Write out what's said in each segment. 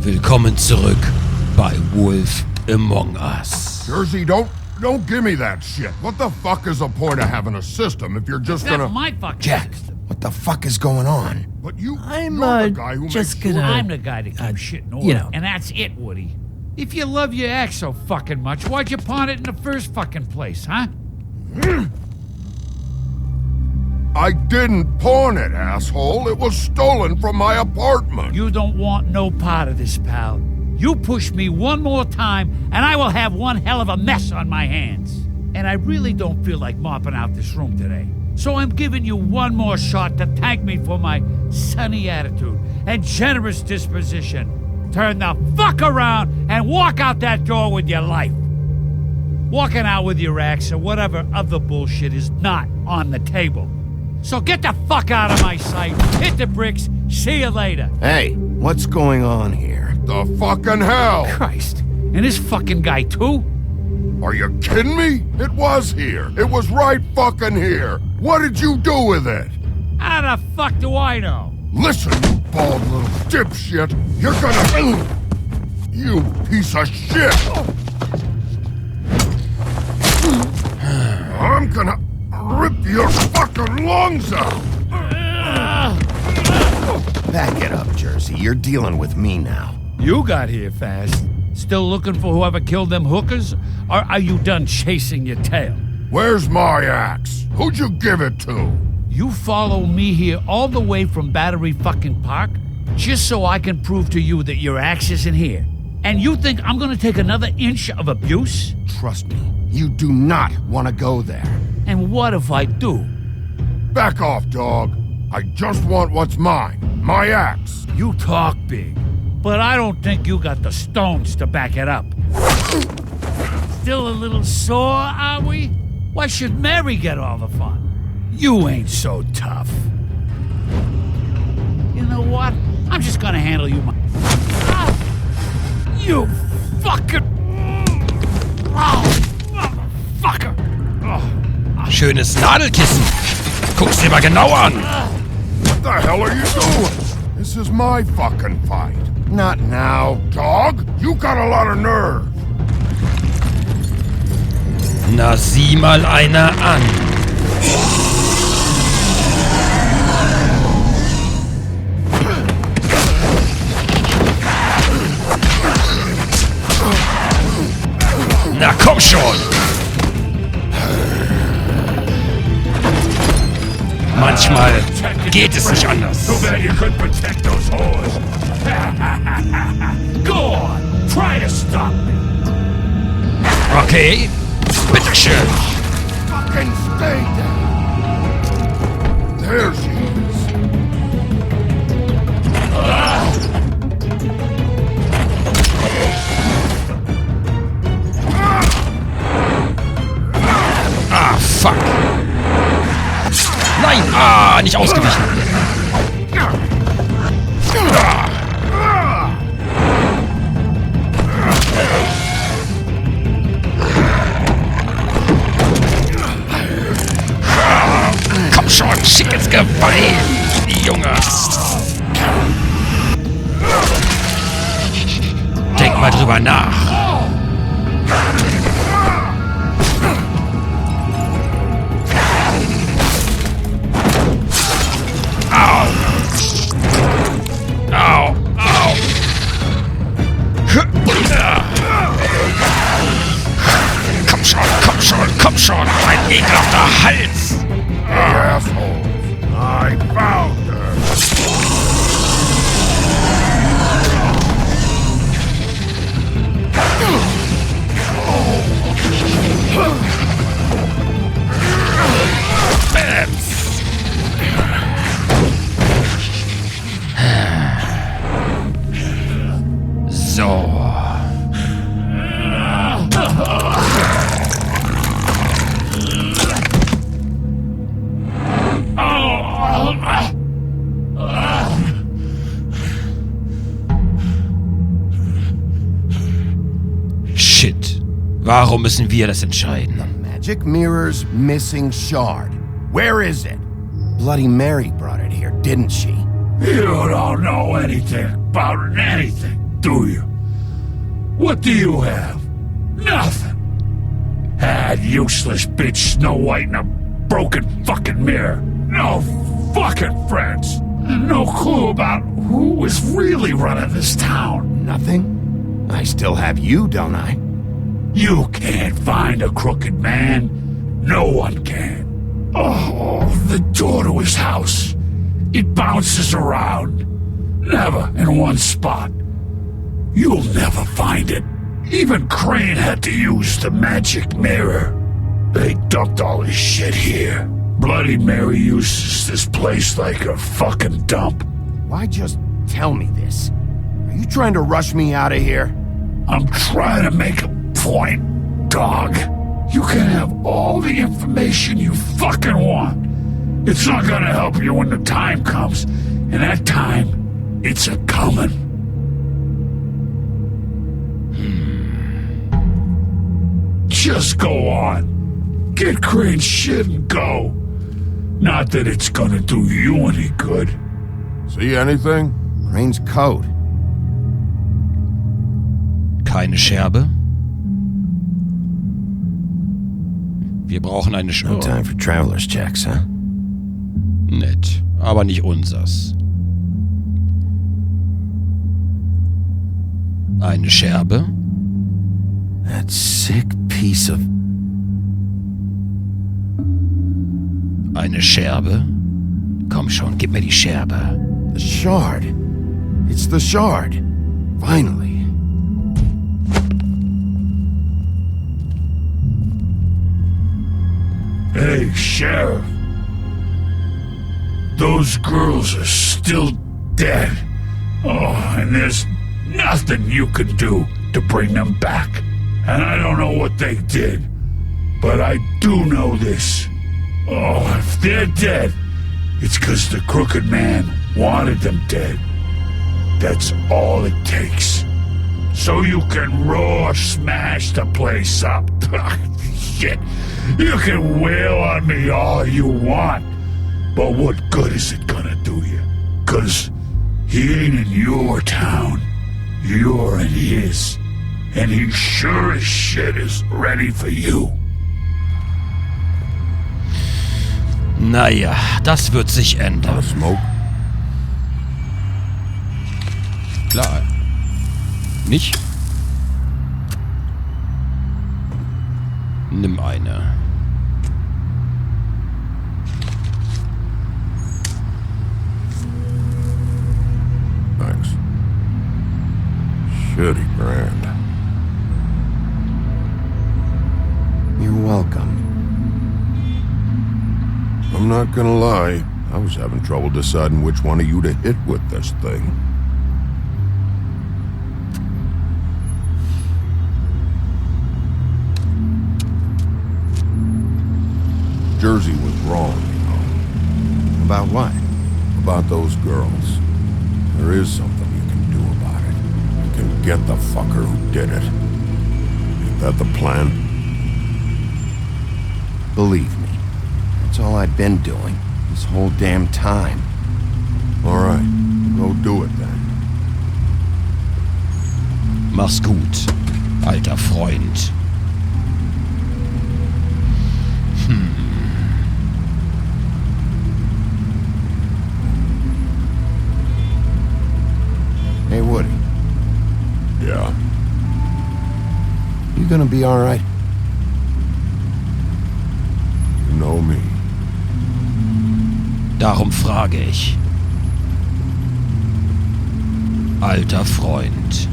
Willkommen zurück bei Wolf Among Us. Jersey, don't give me that shit. What the fuck is the point of having a system if you're just gonna... That's my fucking Jack, system. what the fuck is going on? But you're I'm the guy who just makes sure... gonna... I'm the guy that keeps shit in order. you know. And that's it, Woody. If you love your ex so fucking much, why'd you pawn it in the first fucking place, huh? I didn't pawn it, asshole. It was stolen from my apartment. You don't want no part of this, pal. You push me one more time, and I will have one hell of a mess on my hands. And I really don't feel like mopping out this room today. So I'm giving you one more shot to thank me for my sunny attitude and generous disposition. Turn the fuck around and walk out that door with your life. Walking out with your ex or whatever other bullshit is not on the table. So get the fuck out of my sight, hit the bricks, see you later. Hey, what's going on here? The fucking hell! Christ, and this fucking guy too? Are you kidding me? It was here. It was right fucking here. What did you do with it? How the fuck do I know? Listen, you bald little dipshit. You're gonna... You piece of shit! I'm gonna rip your fucking lungs out! Back it up, Jersey. You're dealing with me now. You got here fast. Still looking for whoever killed them hookers? Or are you done chasing your tail? Where's my axe? Who'd you give it to? You follow me here all the way from Battery fucking Park just so I can prove to you that your axe isn't here. And you think I'm gonna take another inch of abuse? Trust me, you do not want to go there. And what if I do? Back off, dog. I just want what's mine. My axe. You talk big, but I don't think you got the stones to back it up. Still a little sore, are we? Why should Mary get all the fun? You ain't so tough. You know what? I'm just gonna handle you my... You fucking... motherfucker! Schönes Nadelkissen. Guck's dir mal genau an. What the hell are you doing? This is my fucking fight. Not now. Dog, you got a lot of nerve. Na, sieh mal einer an. Na komm schon! Manchmal geht es nicht anders. Too bad you couldn't protect those whores. Go on, try to stop me. Okay, bitteschön. Fucking stay down. There she is. Ah, fuck. Nein! Ah, nicht ausgewichen. Komm schon, schick ins Geweih, Junge. Denk mal drüber nach. Komm schon, mein ekelhafter Hals! Assholes. I found her. Bams! So. Shit. Warum müssen wir das entscheiden? The magic mirror's missing shard. Where is it? Bloody Mary brought it here, didn't she? You don't know anything about anything. do you? What do you have? Nothing. Useless bitch Snow White in a broken fucking mirror. No fucking friends. And no clue about who is really running this town. Nothing? I still have you, don't I? You can't find a crooked man. No one can. Oh, the door to his house. It bounces around. Never in one spot. You'll never find it. Even Crane had to use the magic mirror. They dumped all his shit here. Bloody Mary uses this place like a fucking dump. Why just tell me this? Are you trying to rush me out of here? I'm trying to make a point, dog. You can have all the information you fucking want. It's not gonna help you when the time comes. And that time, it's a-comin'. Just go on. Get Crane's shit and go. Not that it's gonna do you any good. See anything? Crane's code. Keine Scherbe. Wir brauchen eine No Scherbe. time for traveler's checks, huh? Nett, aber nicht unsers. Eine Scherbe? That sick piece of... Eine Scherbe? Komm schon, gib mir die Scherbe. The shard. It's the shard. Finally. Hey, Sheriff. Those girls are still dead. Oh, and there's nothing you can do to bring them back. And I don't know what they did, but I do know this. Oh, if they're dead, it's 'cause the crooked man wanted them dead. That's all it takes. So you can roar smash the place up. Shit, you can wail on me all you want, but what good is it gonna do you? 'Cause he ain't in your town, you're in his. And he sure as shit is ready for you. Naja, das wird sich ändern. Smoke? Klar. Nicht? Nimm eine. Thanks. Shitty brand. You're welcome. I'm not gonna lie, I was having trouble deciding which one of you to hit with this thing. Jersey was wrong, you know. About what? About those girls. There is something you can do about it. You can get the fucker who did it. Ain't that the plan? Believe me. That's all I've been doing this whole damn time. All right, go do it then. Mach's gut, alter Freund. Hey, Woody. Yeah. You gonna be all right? You know me. Darum frage ich. Alter Freund.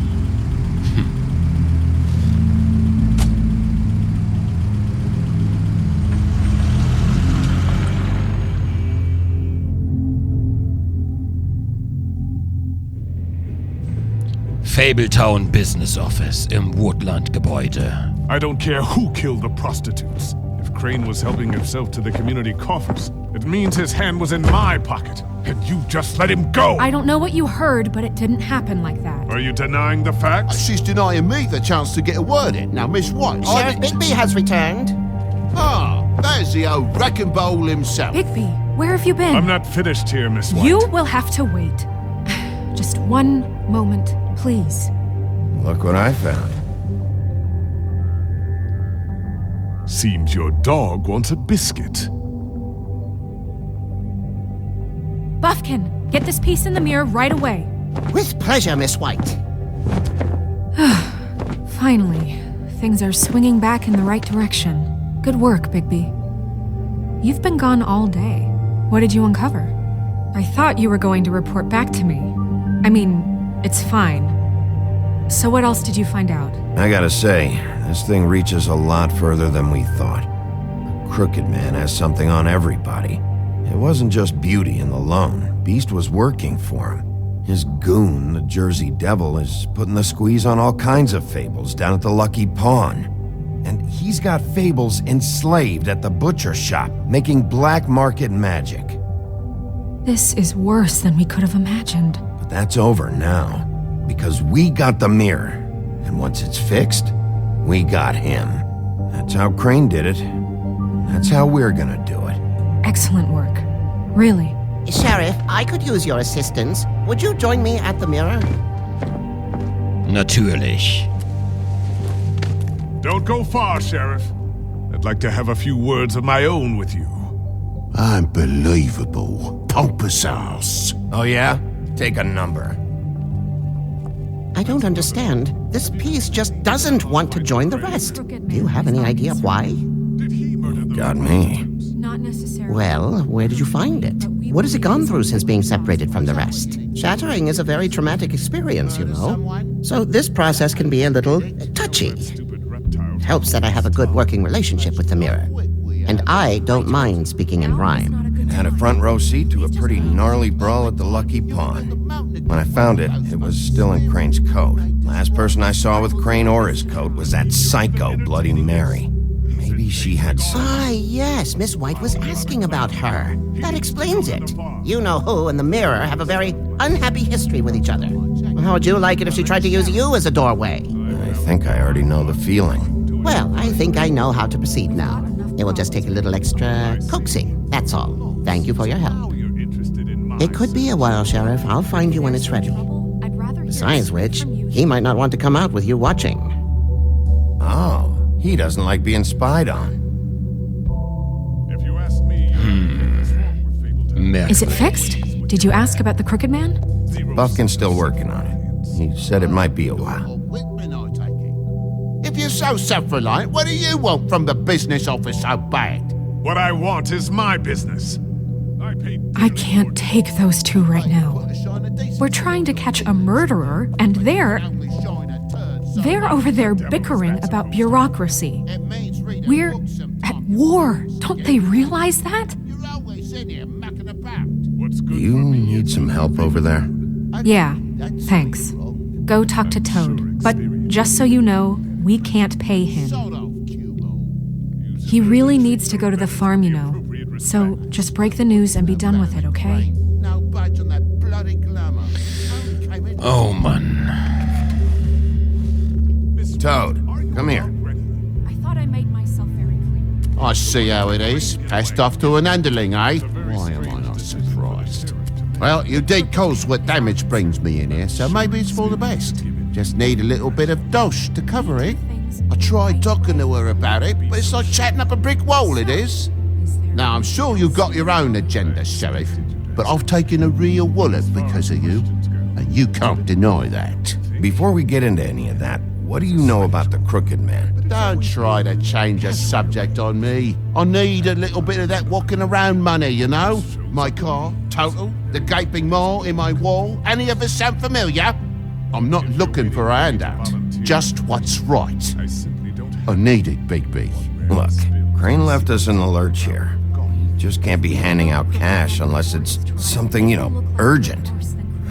Fabletown Business Office im Woodland-Gebäude. I don't care who killed the prostitutes. If Crane was helping himself to the community coffers, it means his hand was in my pocket. And you just let him go! I don't know what you heard, but it didn't happen like that. Are you denying the facts? She's denying me the chance to get a word in. Now, Miss White... Sheriff Bigby has returned. Ah, there's the old wrecking bowl himself. Bigby, where have you been? I'm not finished here, Miss White. You will have to wait. Just one moment, please. Look what I found. Seems your dog wants a biscuit. Buffkin, get this piece in the mirror right away. With pleasure, Miss White. Finally, things are swinging back in the right direction. Good work, Bigby. You've been gone all day. What did you uncover? I thought you were going to report back to me. I mean, it's fine. So what else did you find out? I gotta say, this thing reaches a lot further than we thought. The Crooked Man has something on everybody. It wasn't just Beauty and the Lone. Beast was working for him. His goon, the Jersey Devil, is putting the squeeze on all kinds of fables down at the Lucky Pawn. And he's got fables enslaved at the butcher shop, making black market magic. This is worse than we could have imagined. But that's over now, because we got the mirror. And once it's fixed, we got him. That's how Crane did it. That's how we're gonna do it. Excellent work. Really. Sheriff, I could use your assistance. Would you join me at the mirror? Natürlich. Don't go far, Sheriff. I'd like to have a few words of my own with you. Unbelievable. Pompous ass. Oh yeah? Take a number. I don't understand. This piece just doesn't want to join the rest. Do you have any idea why? Did he murder the Got me. Not necessarily. Well, where did you find it? What has it gone through since being separated from the rest? Shattering is a very traumatic experience, you know. So this process can be a little touchy. It helps that I have a good working relationship with the mirror. And I don't mind speaking in rhyme. Had a front row seat to a pretty gnarly brawl at the Lucky Pawn. When I found it, it was still in Crane's coat. Last person I saw with Crane or his coat was that psycho Bloody Mary. Maybe she had some... Ah, yes, Miss White was asking about her. That explains it. You know who and the mirror have a very unhappy history with each other. How would you like it if she tried to use you as a doorway? I think I already know the feeling. Well, I think I know how to proceed now. It will just take a little extra coaxing, that's all. Thank you for your help. It could be a while, Sheriff. I'll find you when it's ready. Besides which, he might not want to come out with you watching. Oh, he doesn't like being spied on. If you ask me, what's wrong with Fable Is it fixed? Did you ask about the Crooked Man? Buffkin's still working on it. He said it might be a while. If you're so self-reliant, what do you want from the business office so bad? What I want is my business. I can't take those two right now. We're trying to catch a murderer, and they're over there bickering about bureaucracy. We're at war. Don't they realize that? Do you need some help over there? Yeah, thanks. Go talk to Toad. But just so you know, we can't pay him. He really needs to go to the farm, you know. So just break the news and be done with it, okay? Oh, man. Toad, come here. I thought I made myself very clear. I see how it is. Passed off to an underling, eh? Why am I not surprised? Well, you did cause what damage brings me in here, so maybe it's for the best. Just need a little bit of dosh to cover it. I tried talking to her about it, but it's like chatting up a brick wall, it is. Now, I'm sure you've got your own agenda, Sheriff, but I've taken a real wallet because of you, and you can't deny that. Before we get into any of that, what do you know about the Crooked Man? Don't try to change a subject on me. I need a little bit of that walking around money, you know? My car, total, the gaping maw in my wall. Any of us sound familiar? I'm not looking for a handout. Just what's right. I need it, Bigby. Look, Crane left us in the lurch here. You just can't be handing out cash unless it's something, you know, urgent.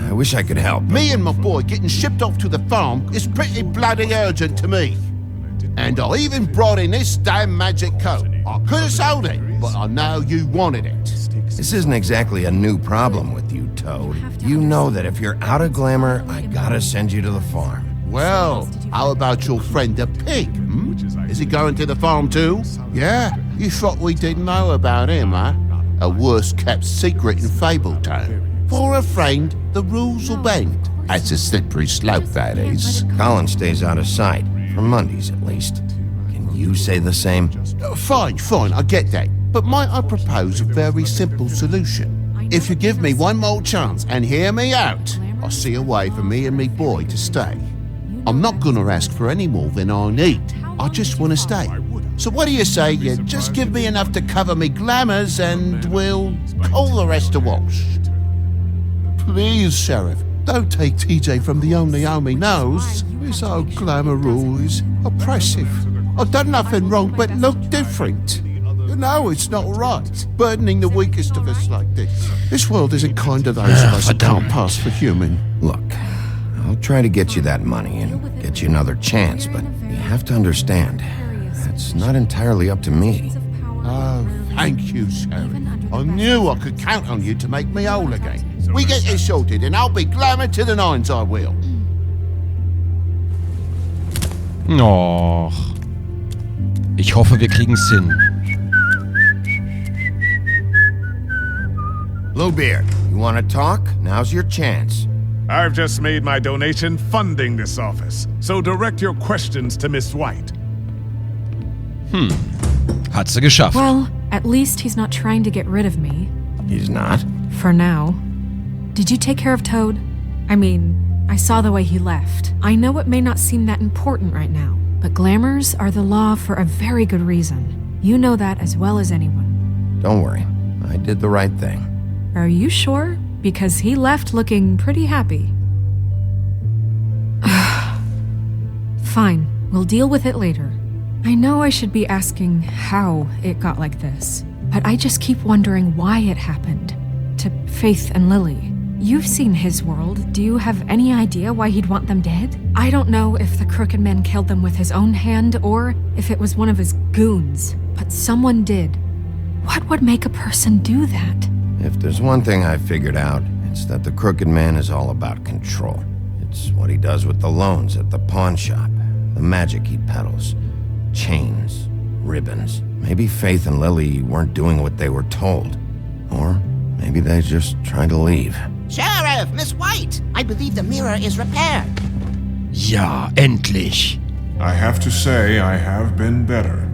I wish I could help. Me and my boy getting shipped off to the farm is pretty bloody urgent to me. And I even brought in this damn magic coat. I could have sold it, but I know you wanted it. This isn't exactly a new problem with you, Toad. You know that if you're out of glamour, I gotta send you to the farm. Well, how about your friend the pig, hmm? Is he going to the farm too? Yeah? You thought we didn't know about him, huh? A worst-kept secret in Fabletown. For a friend, the rules will bend. That's a slippery slope, that is. Colin stays out of sight, for Mondays at least. Can you say the same? Fine, I get that. But might I propose a very simple solution? If you give me one more chance and hear me out, I'll see a way for me and me boy to stay. I'm not gonna ask for any more than I need. I just want to stay. So what do you say you just give me enough to cover me glamours and we'll call the rest a wash? Please, Sheriff, don't take TJ from the only home he knows. This old glamour rule is oppressive. I've done nothing wrong but look different. You know it's not right, burdening the weakest of us like this. This world isn't kind to those of us who can't pass for human. Look, I'll try to get you that money and get you another chance, but you have to understand, it's not entirely up to me. Oh, thank you, Sheriff. I knew I could count on you to make me whole again. We get this sorted and I'll be glamour to the nines, I will. Och. Ich hoffe, wir kriegen's hin. Bluebeard, you want to talk? Now's your chance. I've just made my donation funding this office, so direct your questions to Miss White. Hat sie geschafft. Well, at least he's not trying to get rid of me. He's not? For now. Did you take care of Toad? I mean, I saw the way he left. I know it may not seem that important right now, but glamours are the law for a very good reason. You know that as well as anyone. Don't worry. I did the right thing. Are you sure? Because he left looking pretty happy. Fine, we'll deal with it later. I know I should be asking how it got like this, but I just keep wondering why it happened. To Faith and Lily. You've seen his world. Do you have any idea why he'd want them dead? I don't know if the Crooked Man killed them with his own hand or if it was one of his goons, but someone did. What would make a person do that? If there's one thing I've figured out, it's that the Crooked Man is all about control. It's what he does with the loans at the pawn shop, the magic he peddles, chains, ribbons. Maybe Faith and Lily weren't doing what they were told. Or maybe they're just trying to leave. Sheriff, Miss White, I believe the mirror is repaired. Ja, endlich. I have to say I have been better.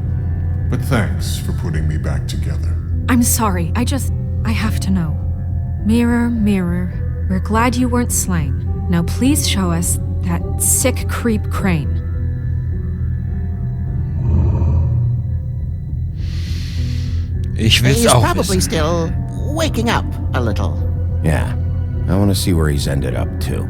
But thanks for putting me back together. I'm sorry, I have to know. Mirror, mirror, we're glad you weren't slain. Now please show us that sick creep Crane. Ich will's He's auch probably wissen. still waking up a little. Yeah, I want to see where he's ended up, too.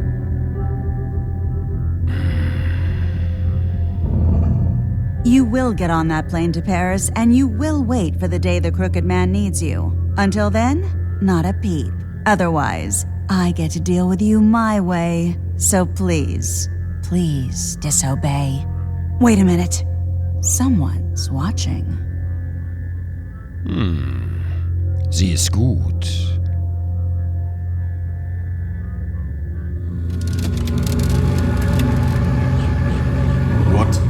You will get on that plane to Paris, and you will wait for the day the Crooked Man needs you. Until then, not a peep. Otherwise, I get to deal with you my way. So please, please disobey. Wait a minute. Someone's watching. Sie ist gut. What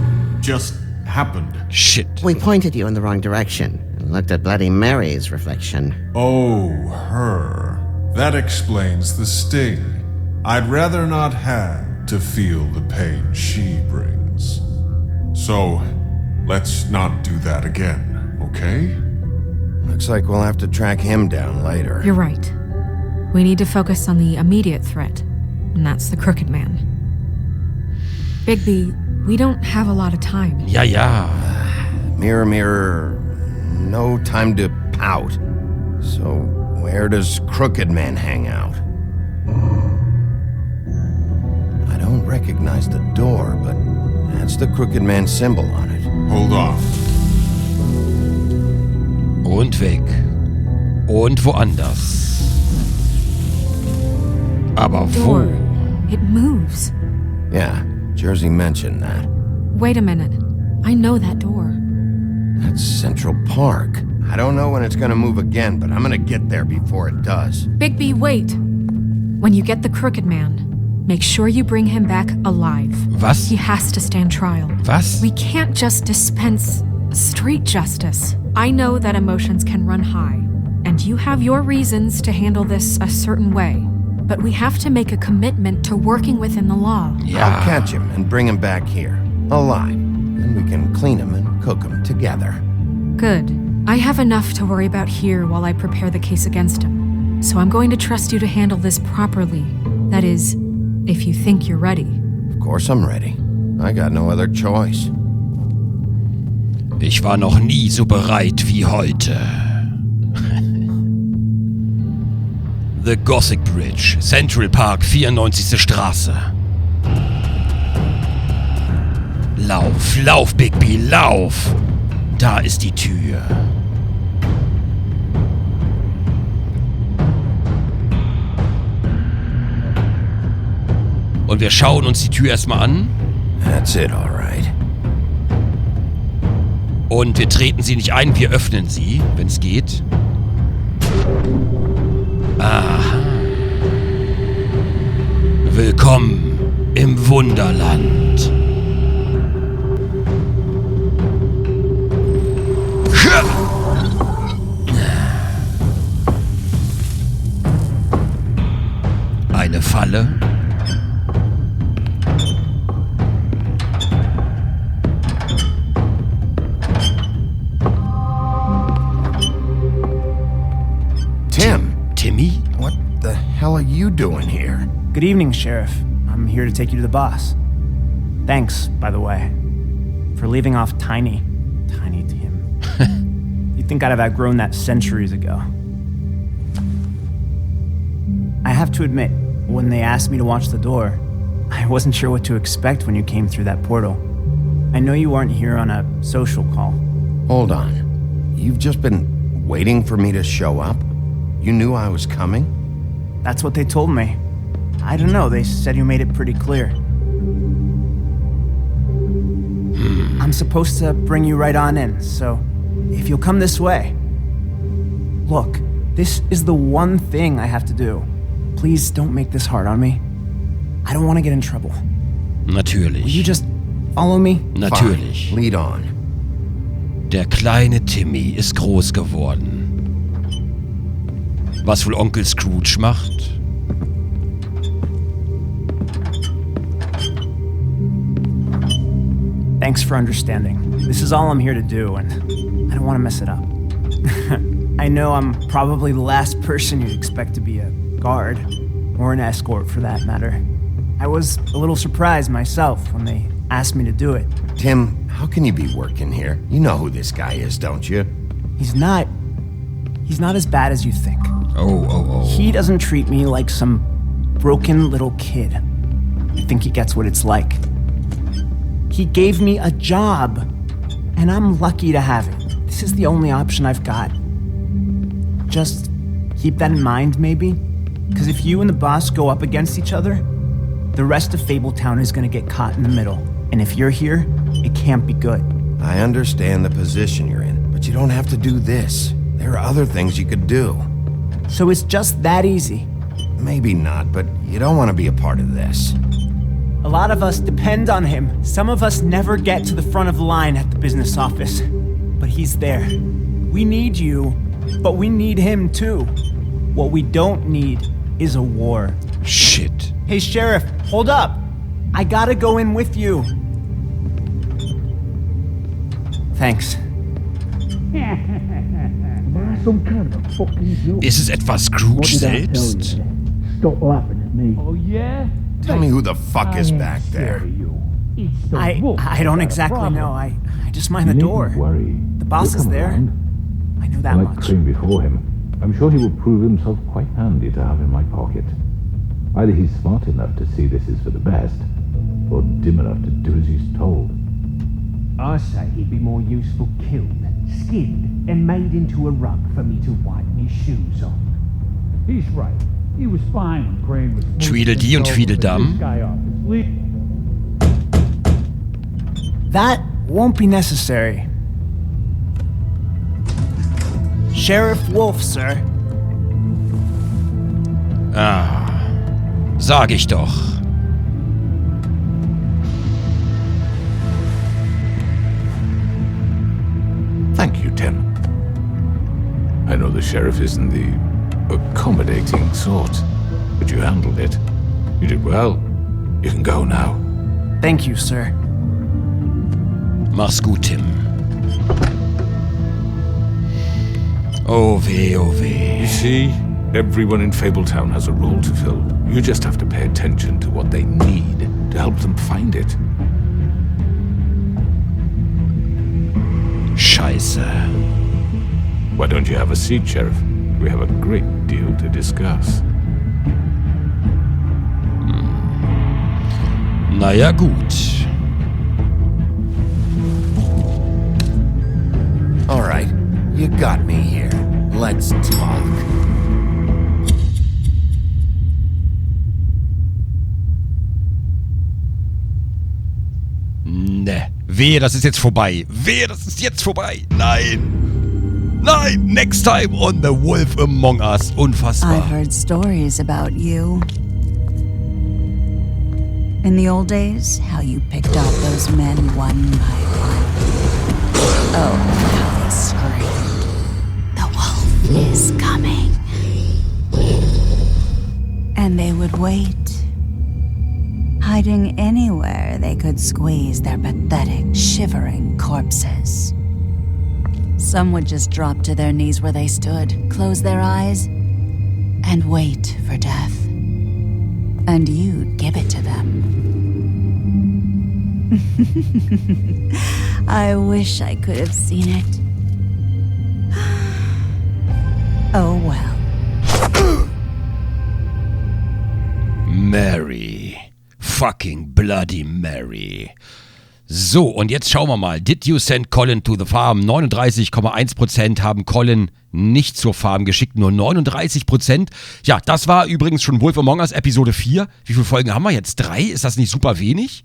just happened? Shit. We pointed you in the wrong direction and looked at Bloody Mary's reflection. Oh, her. That explains the sting. I'd rather not have to feel the pain she brings. So, let's not do that again, okay? Looks like we'll have to track him down later. You're right. We need to focus on the immediate threat, and that's the Crooked Man. Bigby, we don't have a lot of time. Ja, ja. Mirror, mirror, no time to pout. So, where does Crooked Man hang out? I don't recognize the door, but that's the Crooked Man symbol on it. Hold on. Und weg. Und woanders. Aber Door. wo? It moves. Yeah, Jersey mentioned that. Wait a minute. I know that door. That's Central Park. I don't know when it's gonna move again, but I'm gonna get there before it does. Bigby, wait. When you get the Crooked Man, make sure you bring him back alive. Was? He has to stand trial. Was? We can't just dispense street justice. I know that emotions can run high, and you have your reasons to handle this a certain way. but we have to make a commitment to working within the law. I'll catch him and bring him back here, alive. Then we can clean him and cook him together. Good. I have enough to worry about here while I prepare the case against him. So I'm going to trust you to handle this properly. That is, if you think you're ready. Of course I'm ready. I got no other choice. Ich war noch nie so bereit wie heute. The Gothic Bridge, Central Park, 94. Straße. Lauf, lauf, Bigby, lauf! Da ist die Tür. Und wir schauen uns die Tür erstmal an. That's it, all right. Und wir treten sie nicht ein, wir öffnen sie, wenn es geht. Aha. Willkommen im Wunderland. Eine Falle. Timmy? What the hell are you doing here? Good evening, Sheriff. I'm here to take you to the boss. Thanks, by the way, for leaving off Tiny. Tiny Tim. You'd think I'd have outgrown that centuries ago. I have to admit, when they asked me to watch the door, I wasn't sure what to expect when you came through that portal. I know you aren't here on a social call. Hold on. You've just been waiting for me to show up? You knew I was coming? That's what they told me. I don't know, they said you made it pretty clear. I'm supposed to bring you right on in, so if you'll come this way. Look, this is the one thing I have to do. Please don't make this hard on me. I don't want to get in trouble. Natürlich. Will you just follow me? Natürlich. Fine. Lead on. Der kleine Timmy ist groß geworden. Was wohl Onkel Scrooge macht? Thanks for understanding. This is all I'm here to do, and I don't want to mess it up. I know I'm probably the last person you'd expect to be a guard, or an escort for that matter. I was a little surprised myself when they asked me to do it. Tim, how can you be working here? You know who this guy is, don't you? He's not as bad as you think. Oh. He doesn't treat me like some broken little kid. I think he gets what it's like. He gave me a job, and I'm lucky to have it. This is the only option I've got. Just keep that in mind, maybe? Because if you and the boss go up against each other, the rest of Fabletown is gonna get caught in the middle. And if you're here, it can't be good. I understand the position you're in, but you don't have to do this. There are other things you could do. So it's just that easy. Maybe not, but you don't want to be a part of this. A lot of us depend on him. Some of us never get to the front of the line at the business office. But he's there. We need you, but we need him too. What we don't need is a war. Shit. Hey, Sheriff, hold up. I gotta go in with you. Thanks. Ist es etwa Scrooge selbst? Oh, yeah? Tell me who the fuck is back there. I don't exactly know. I just mind the door. The boss is there. I know that Like much. Crane before him, I'm sure he will prove himself quite handy to have in my pocket. Either he's smart enough to see this is for the best, or dim enough to do as he's told. I say he'd be more useful killed, skinned, and made into a rug for me to wipe me shoes on. He's right. He was fine when Crane was... Tweedledee und Tweedledum. That won't be necessary. Sheriff Wolf, sir. Ah, sag ich doch. Thank you, Tim. I know the sheriff isn't the accommodating sort, but you handled it. You did well. You can go now. Thank you, sir. Mach's gut, Tim. Oh weh, oh weh. You see, everyone in Fabletown has a role to fill. You just have to pay attention to what they need to help them find it. Scheiße. Why don't you have a seat, Sheriff? We have a great deal to discuss. Naja, gut. All right, you got me here. Let's talk. Ne. Wehe, das ist jetzt vorbei. Wehe, das ist jetzt vorbei. Nein. Nein. Next time on The Wolf Among Us. Unfassbar. I've heard stories about you. In the old days, how you picked off those men one by one. Oh, how they screamed. The wolf is coming. And they would wait, hiding anywhere they could squeeze their pathetic, shivering corpses. Some would just drop to their knees where they stood, close their eyes, and wait for death. And you'd give it to them. I wish I could have seen it. Oh well. Mary. Fucking Bloody Mary. So, und jetzt schauen wir mal. Did you send Colin to the farm? 39,1% haben Colin nicht zur Farm geschickt, nur 39%. Ja, das war übrigens schon Wolf Among Us Episode 4. Wie viele Folgen haben wir jetzt? 3? Ist das nicht super wenig?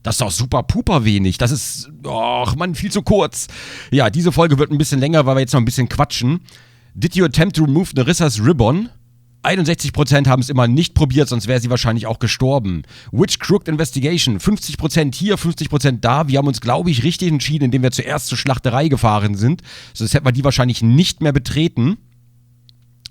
Das ist doch super puper wenig. Das ist, ach Mann, viel zu kurz. Ja, diese Folge wird ein bisschen länger, weil wir jetzt noch ein bisschen quatschen. Did you attempt to remove Nerissa's ribbon? 61% haben es immer nicht probiert, sonst wäre sie wahrscheinlich auch gestorben. Which Crooked Investigation? 50% hier, 50% da. Wir haben uns, glaube ich, richtig entschieden, indem wir zuerst zur Schlachterei gefahren sind. Sonst hätten wir die wahrscheinlich nicht mehr betreten.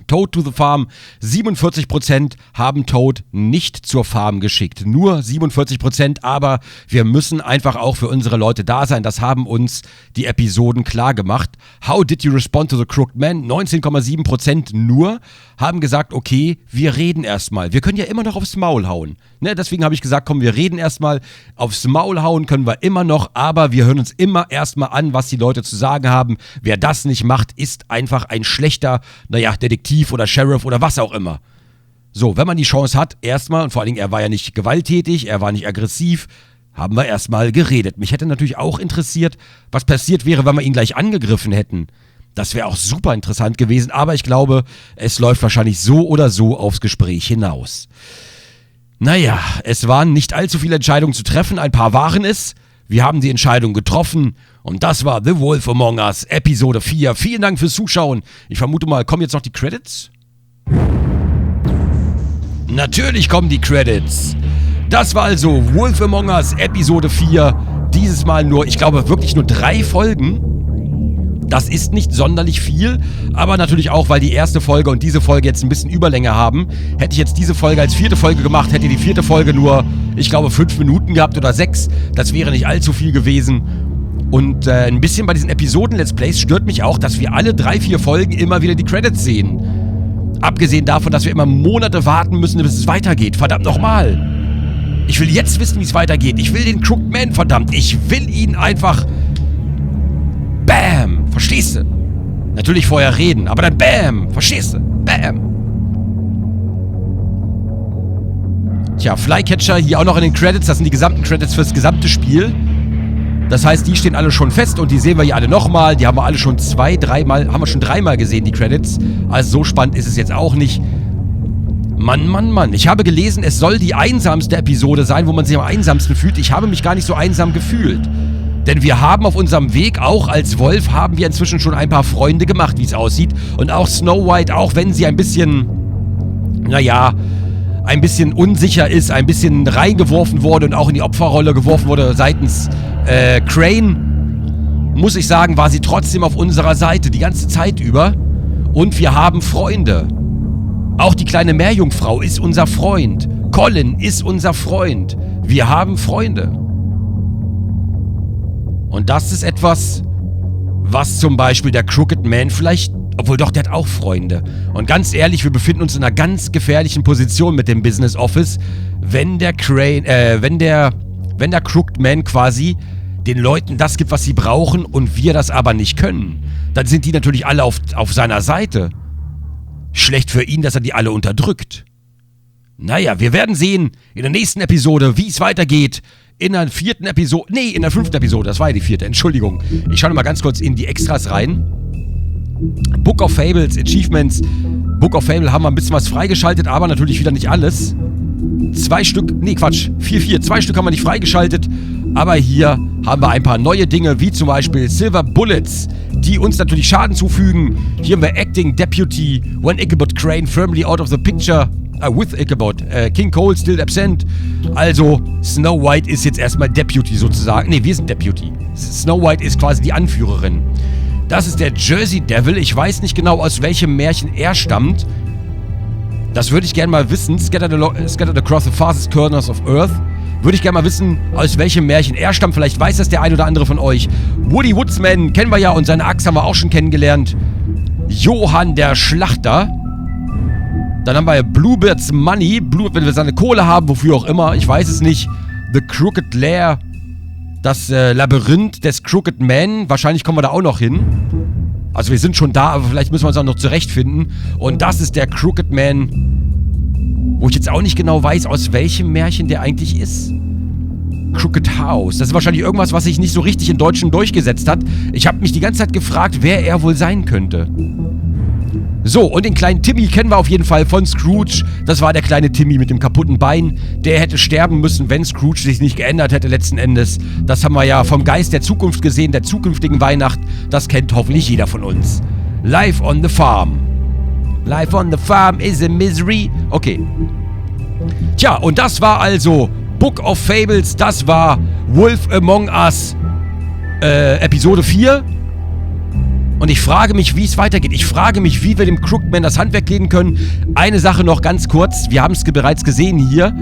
Toad to the Farm, 47% haben Toad nicht zur Farm geschickt. Nur 47%, aber wir müssen einfach auch für unsere Leute da sein. Das haben uns die Episoden klar gemacht. How did you respond to the crooked man? 19,7% nur haben gesagt, okay, wir reden erstmal. Wir können ja immer noch aufs Maul hauen. Ne? Deswegen habe ich gesagt, komm, wir reden erstmal. Aufs Maul hauen können wir immer noch, aber wir hören uns immer erstmal an, was die Leute zu sagen haben. Wer das nicht macht, ist einfach ein schlechter, Detektiv oder Sheriff oder was auch immer. So, wenn man die Chance hat, erstmal, und vor allen Dingen, er war ja nicht gewalttätig, er war nicht aggressiv, haben wir erstmal geredet. Mich hätte natürlich auch interessiert, was passiert wäre, wenn wir ihn gleich angegriffen hätten. Das wäre auch super interessant gewesen, aber ich glaube, es läuft wahrscheinlich so oder so aufs Gespräch hinaus. Naja, es waren nicht allzu viele Entscheidungen zu treffen, ein paar waren es. Wir haben die Entscheidung getroffen und das war The Wolf Among Us, Episode 4. Vielen Dank fürs Zuschauen. Ich vermute mal, kommen jetzt noch die Credits? Natürlich kommen die Credits. Das war also Wolf Among Us, Episode 4. Dieses Mal nur, ich glaube, wirklich nur 3 Folgen. Das ist nicht sonderlich viel, aber natürlich auch, weil die erste Folge und diese Folge jetzt ein bisschen Überlänge haben. Hätte ich jetzt diese Folge als 4. Folge gemacht, hätte die 4. Folge nur, ich glaube, 5 Minuten gehabt oder 6. Das wäre nicht allzu viel gewesen. Und ein bisschen bei diesen Episoden-Let's Plays stört mich auch, dass wir alle 3-4 Folgen immer wieder die Credits sehen. Abgesehen davon, dass wir immer Monate warten müssen, bis es weitergeht. Verdammt nochmal. Ich will jetzt wissen, wie es weitergeht. Ich will den Crooked Man, verdammt. Ich will ihn einfach... Bam! Verstehst du? Natürlich vorher reden, aber dann Bam! Verstehst du? Bam! Tja, Flycatcher hier auch noch in den Credits. Das sind die gesamten Credits fürs gesamte Spiel. Das heißt, die stehen alle schon fest und die sehen wir hier alle nochmal. Die haben wir alle schon 3-mal gesehen, die Credits. Also so spannend ist es jetzt auch nicht. Mann, Mann, Mann. Ich habe gelesen, es soll die einsamste Episode sein, wo man sich am einsamsten fühlt. Ich habe mich gar nicht so einsam gefühlt. Denn wir haben auf unserem Weg, auch als Wolf, haben wir inzwischen schon ein paar Freunde gemacht, wie es aussieht. Und auch Snow White, auch wenn sie ein bisschen, ein bisschen unsicher ist, ein bisschen reingeworfen wurde und auch in die Opferrolle geworfen wurde seitens Crane, muss ich sagen, war sie trotzdem auf unserer Seite die ganze Zeit über. Und wir haben Freunde. Auch die kleine Meerjungfrau ist unser Freund. Colin ist unser Freund. Wir haben Freunde. Und das ist etwas, was zum Beispiel der Crooked Man vielleicht, obwohl doch, der hat auch Freunde. Und ganz ehrlich, wir befinden uns in einer ganz gefährlichen Position mit dem Business Office, wenn der Crooked Man quasi den Leuten das gibt, was sie brauchen und wir das aber nicht können. Dann sind die natürlich alle auf seiner Seite. Schlecht für ihn, dass er die alle unterdrückt. Naja, wir werden sehen in der nächsten Episode, wie es weitergeht. In der 5. Episode, das war ja die 4. Entschuldigung. Ich schaue mal ganz kurz in die Extras rein. Book of Fables, Achievements. Book of Fable haben wir ein bisschen was freigeschaltet, aber natürlich wieder nicht alles. 2 Stück, 4. 2 Stück haben wir nicht freigeschaltet. Aber hier haben wir ein paar neue Dinge, wie zum Beispiel Silver Bullets, die uns natürlich Schaden zufügen. Hier haben wir Acting Deputy, when Ichabod Crane firmly out of the picture, with Ichabod, King Cole still absent. Also, Snow White ist jetzt erstmal Deputy sozusagen. Ne, wir sind Deputy. Snow White ist quasi die Anführerin. Das ist der Jersey Devil. Ich weiß nicht genau, aus welchem Märchen er stammt. Das würde ich gerne mal wissen. Scattered across the farthest corners of Earth. Würde ich gerne mal wissen, aus welchem Märchen er stammt. Vielleicht weiß das der ein oder andere von euch. Woody Woodsman kennen wir ja und seine Axt haben wir auch schon kennengelernt. Johann der Schlachter. Dann haben wir Bluebeard's Money. Wenn wir seine Kohle haben, wofür auch immer. Ich weiß es nicht. The Crooked Lair. Das Labyrinth des Crooked Man. Wahrscheinlich kommen wir da auch noch hin. Also wir sind schon da, aber vielleicht müssen wir uns auch noch zurechtfinden. Und das ist der Crooked Man, wo ich jetzt auch nicht genau weiß, aus welchem Märchen der eigentlich ist. Crooked House. Das ist wahrscheinlich irgendwas, was sich nicht so richtig im Deutschen durchgesetzt hat. Ich habe mich die ganze Zeit gefragt, wer er wohl sein könnte. So, und den kleinen Timmy kennen wir auf jeden Fall von Scrooge. Das war der kleine Timmy mit dem kaputten Bein. Der hätte sterben müssen, wenn Scrooge sich nicht geändert hätte letzten Endes. Das haben wir ja vom Geist der Zukunft gesehen, der zukünftigen Weihnacht. Das kennt hoffentlich jeder von uns. Life on the Farm. Life on the Farm is a misery. Okay. Tja, und das war also Book of Fables. Das war Wolf Among Us Episode 4. Und ich frage mich, wie es weitergeht. Ich frage mich, wie wir dem Crooked Man das Handwerk geben können. Eine Sache noch ganz kurz. Wir haben es bereits gesehen hier.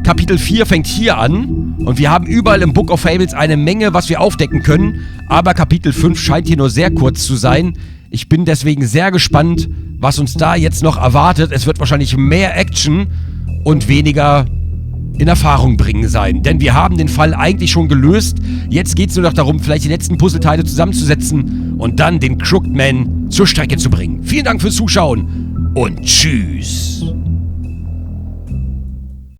Kapitel 4 fängt hier an. Und wir haben überall im Book of Fables eine Menge, was wir aufdecken können. Aber Kapitel 5 scheint hier nur sehr kurz zu sein. Ich bin deswegen sehr gespannt, was uns da jetzt noch erwartet. Es wird wahrscheinlich mehr Action und weniger in Erfahrung bringen sein. Denn wir haben den Fall eigentlich schon gelöst. Jetzt geht es nur noch darum, vielleicht die letzten Puzzleteile zusammenzusetzen und dann den Crooked Man zur Strecke zu bringen. Vielen Dank fürs Zuschauen und tschüss.